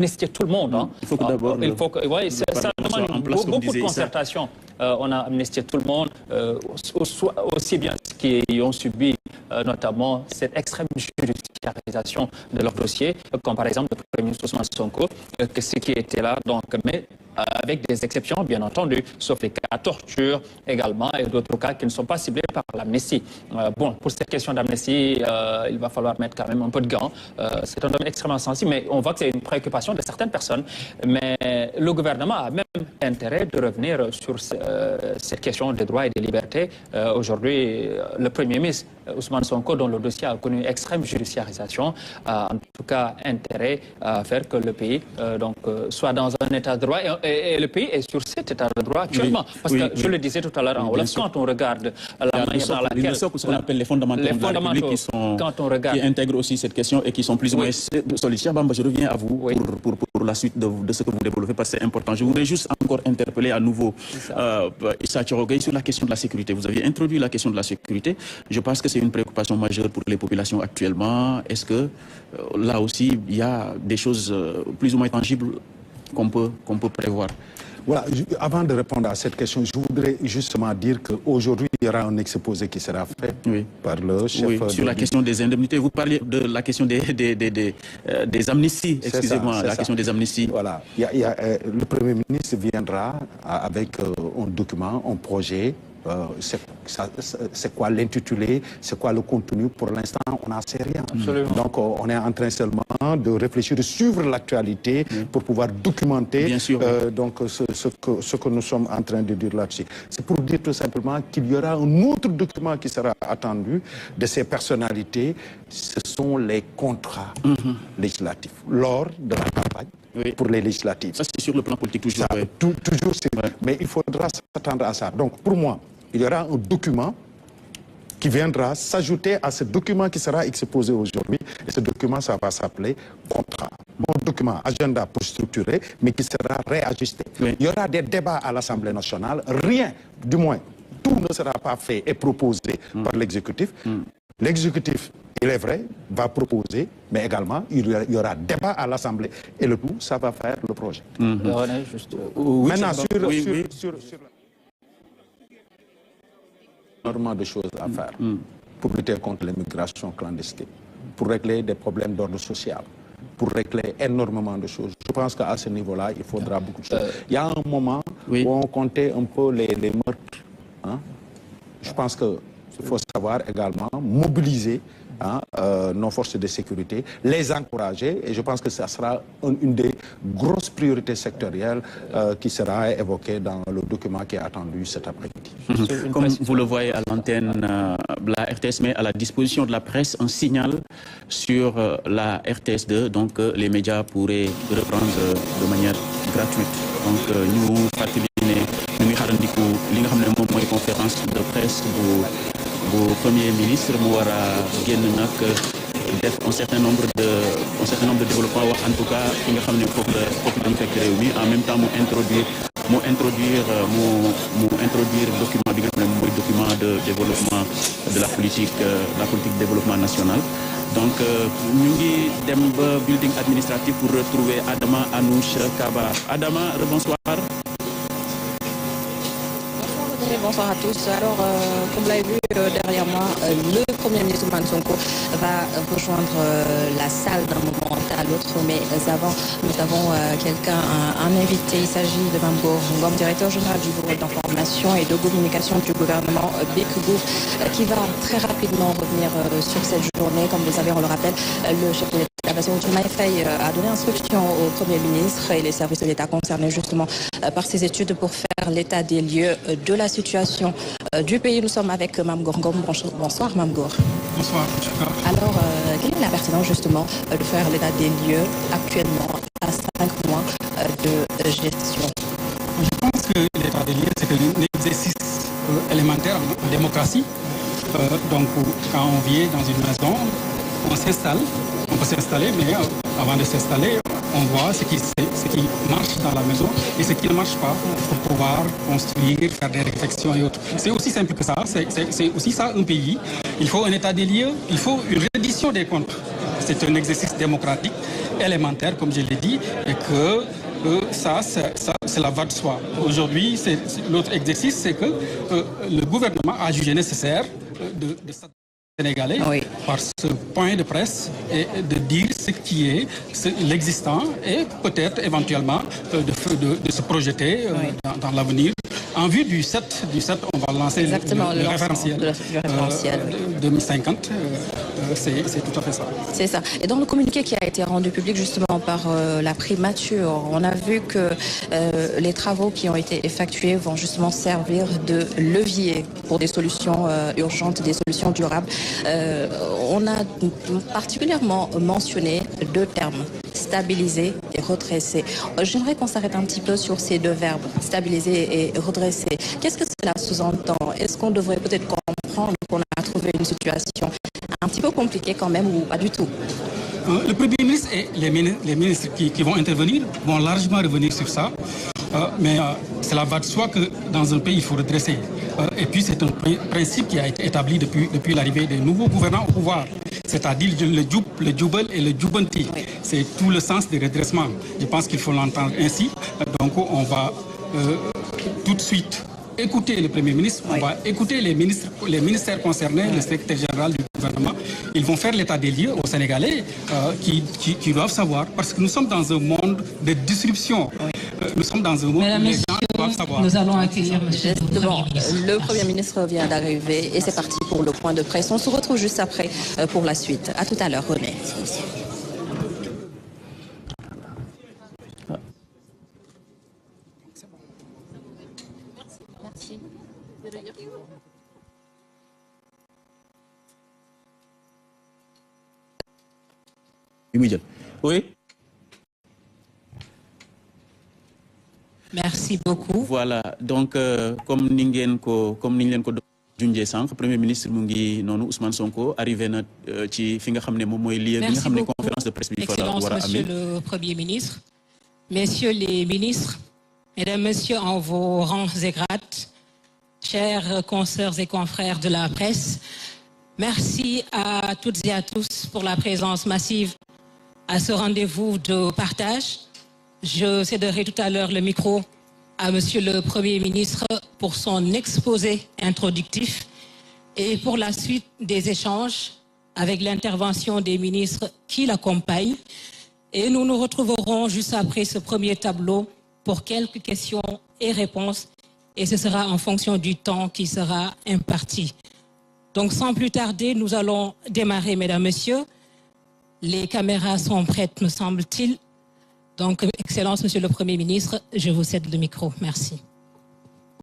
amnistier tout le monde. Il faut que d'abord... ça demande beaucoup de concertation. On a amnistié tout le monde, aussi bien ceux qui ont subi notamment cette extrême judiciarisation de leur dossier, comme par exemple le Premier ministre Ousmane Sonko, que ceux qui étaient là, donc, mais avec des exceptions, bien entendu, sauf les cas de torture également et d'autres cas qui ne sont pas ciblés par l'amnistie. Bon, pour cette question d'amnistie, il va falloir mettre quand même un peu de gants. C'est un domaine extrêmement sensible, mais on voit que c'est une préoccupation de certaines personnes. Mais le gouvernement a même intérêt de revenir sur cette question des droits et des libertés. Aujourd'hui, le Premier ministre Ousmane Sonko, dont le dossier a connu extrême judiciarisation, a en tout cas intérêt à faire que le pays soit dans un état de droit. Et le pays est sur cet état de droit actuellement. Parce que je le disais tout à l'heure en Wolof, quand on regarde la manière dans laquelle... ce qu'on appelle les fondamentaux de la République qui intègrent aussi cette question et qui sont plus ou moins solides. Bamba, je reviens à vous pour la suite de ce que vous développez parce que c'est important. Je voudrais juste encore interpeller à nouveau Issa Thiorogay sur la question de la sécurité. Vous avez introduit la question de la sécurité. Je pense que c'est une préoccupation majeure pour les populations actuellement. Est-ce que là aussi, il y a des choses plus ou moins tangibles qu'on peut prévoir? Voilà, avant de répondre à cette question, je voudrais justement dire qu'aujourd'hui, il y aura un exposé qui sera fait par le chef... sur la question des indemnités. Vous parliez de la question des amnisties, excusez-moi, la question des amnisties. Voilà, le Premier ministre viendra avec un document, un projet. C'est quoi l'intitulé, c'est quoi le contenu? Pour l'instant, on n'en sait rien. Absolument. Donc, on est en train seulement de réfléchir, de suivre l'actualité pour pouvoir documenter ce que nous sommes en train de dire là-dessus. C'est pour dire tout simplement qu'il y aura un autre document qui sera attendu de ces personnalités. Ce sont les contrats législatifs lors de la campagne. Pour les législatives. Ça, c'est sur le plan politique toujours. Toujours, mais il faudra s'attendre à ça. Donc, pour moi, il y aura un document qui viendra s'ajouter à ce document qui sera exposé aujourd'hui. Et ce document, ça va s'appeler contrat. Bon document, agenda pour structurer, mais qui sera réajusté. Il y aura des débats à l'Assemblée nationale. Rien, du moins, tout ne sera pas fait et proposé par l'exécutif. L'exécutif, il est vrai, va proposer, mais également, il y aura débat à l'Assemblée. Et le tout, ça va faire le projet. Maintenant, sur énormément de choses à faire pour lutter contre l'immigration clandestine, pour régler des problèmes d'ordre social, pour régler énormément de choses. Je pense qu'à ce niveau-là, il faudra beaucoup de choses. Il y a un moment où on comptait un peu les meurtres. Je pense qu'il faut savoir également mobiliser nos forces de sécurité, les encourager, et je pense que ça sera une des grosses priorités sectorielles qui sera évoquée dans le document qui est attendu cet après-midi. Comme vous le voyez à l'antenne, la RTS met à la disposition de la presse un signal sur la RTS2, donc les médias pourraient reprendre de manière gratuite. Donc nous fatiguons, nous xarandiku li nga xamné mom moy conférence de presse bu Premier ministre mu wara génn nak def un certain nombre de développements wax en tout cas ki nga xamné foofu lañu fekk réew mi en même temps mu introduire document bi nga xamné moy document de développement de la politique de développement national. Donc ñu ngi dem ba building administratif pour retrouver Adama Anouche Kaba. Adama, bonsoir. Bonsoir à tous. Alors, comme vous l'avez vu derrière moi, le Premier ministre Ousmane Sonko va rejoindre la salle d'un moment à l'autre. Mais avant, nous avons un invité. Il s'agit de Mamgour Ngom, directeur général du bureau d'information et de communication du gouvernement BIC-Gouv, qui va très rapidement revenir sur cette journée. Comme vous le savez, on le rappelle, le chef de l'État, Bassirou Diomaye Faye, a donné instruction au Premier ministre et les services de l'État concernés justement par ces études pour faire l'état des lieux de la situation du pays. Nous sommes avec Mamgour Ngom. Bonsoir Mamgour. Bonsoir. Alors, quelle est la pertinence justement de faire l'état des lieux actuellement à 5 mois de gestion? Je pense que l'état des lieux, c'est un exercice élémentaire en démocratie. Donc, quand on vient dans une maison, on s'installe. On peut s'installer, mais avant de s'installer, on voit ce qui marche dans la maison et ce qui ne marche pas pour pouvoir construire, faire des réflexions et autres. C'est aussi simple que ça, c'est aussi ça un pays. Il faut un état des lieux, il faut une reddition des comptes. C'est un exercice démocratique élémentaire, comme je l'ai dit, et que ça c'est la voie de soi. Aujourd'hui, l'autre exercice, c'est que le gouvernement a jugé nécessaire de sénégalais par ce point de presse et de dire ce qui est l'existant et peut-être éventuellement de se projeter dans l'avenir. En vue du 7, on va lancer le référentiel 2050. C'est tout à fait ça. C'est ça. Et dans le communiqué qui a été rendu public justement par la primature, on a vu que les travaux qui ont été effectués vont justement servir de levier pour des solutions urgentes, des solutions durables. On a particulièrement mentionné deux termes, stabiliser et redresser. J'aimerais qu'on s'arrête un petit peu sur ces deux verbes, stabiliser et redresser. Qu'est-ce que cela sous-entend? Est-ce qu'on devrait peut-être comprendre qu'on a trouvé une situation un petit peu compliquée quand même ou pas du tout? Le Premier ministre et les ministres qui vont intervenir vont largement revenir sur ça. Mais c'est la voie de soi que dans un pays, il faut redresser. Et puis c'est un principe qui a été établi depuis l'arrivée des nouveaux gouvernants au pouvoir. C'est-à-dire le djoubel et le djoubanti. C'est tout le sens des redressements. Je pense qu'il faut l'entendre ainsi. Donc on va tout de suite écouter le Premier ministre, on va écouter les ministères concernés, le secrétaire général du gouvernement. Ils vont faire l'état des lieux aux Sénégalais qui doivent savoir, parce que nous sommes dans un monde de disruption. Nous sommes dans un monde où les gens doivent savoir. Nous allons accueillir M. Le Premier ministre vient d'arriver et c'est parti pour le point de presse. On se retrouve juste après pour la suite. À tout à l'heure, René. Oui. Merci beaucoup. Voilà, donc comme ni ñu leen ko junjee sànq Premier ministre mu ngi noonu Ousmane Sonko arrivé na ci fi nga xam ne moom mooy lieu bi nga xam ne conférence de presse bi fa la war a amee. Monsieur le Premier ministre, Messieurs les ministres, Mesdames, Messieurs en vos rangs et grades, chers consoeurs et confrères de la presse, merci à toutes et à tous pour la présence massive à ce rendez-vous de partage. Je céderai tout à l'heure le micro à Monsieur le Premier ministre pour son exposé introductif et pour la suite des échanges avec l'intervention des ministres qui l'accompagnent. Et nous nous retrouverons juste après ce premier tableau pour quelques questions et réponses. Et ce sera en fonction du temps qui sera imparti. Donc sans plus tarder, nous allons démarrer, Mesdames, Messieurs. Les caméras sont prêtes, me semble-t-il. Donc, Excellence, Monsieur le Premier ministre, je vous cède le micro. Merci.